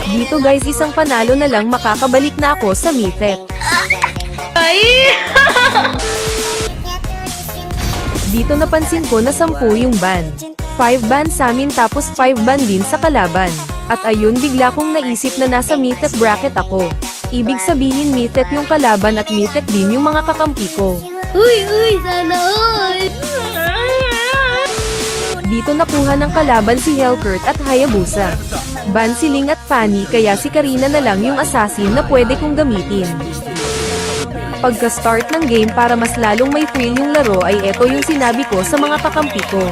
Dito guys, isang panalo na lang makakabalik na ako sa Mythic. Ay! Dito napansin ko na 10 yung ban. 5 ban sa amin tapos 5 ban din sa kalaban. At ayun, bigla kong naisip na nasa Mythic bracket ako. Ibig sabihin Mythic yung kalaban at Mythic din yung mga kakampi ko. Uy, sana all! Dito nakuha ng kalaban si Hellcurt at Hayabusa. Ban si Ling at Fanny, kaya si Karina na lang yung assassin na pwede kong gamitin. Pagka-start ng game para mas lalong may thrill yung laro ay eto yung sinabi ko sa mga kakampi ko.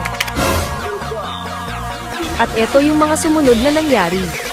At eto yung mga sumunod na nangyari.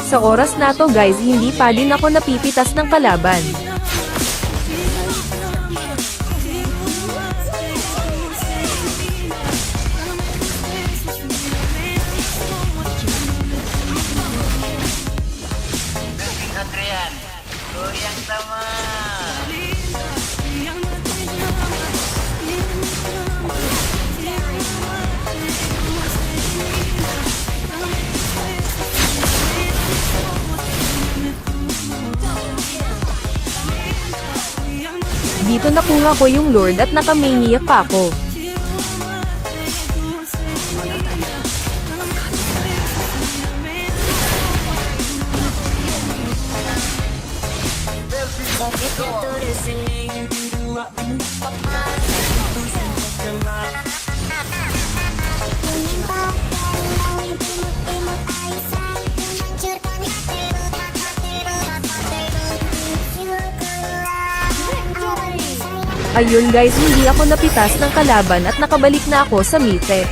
Sa oras na to guys, hindi pa din ako napipitas ng kalaban. Dito nakuha ko yung Lord at nakamania pa ako. Ayun guys, hindi ako napitas ng kalaban at nakabalik na ako sa Mythic.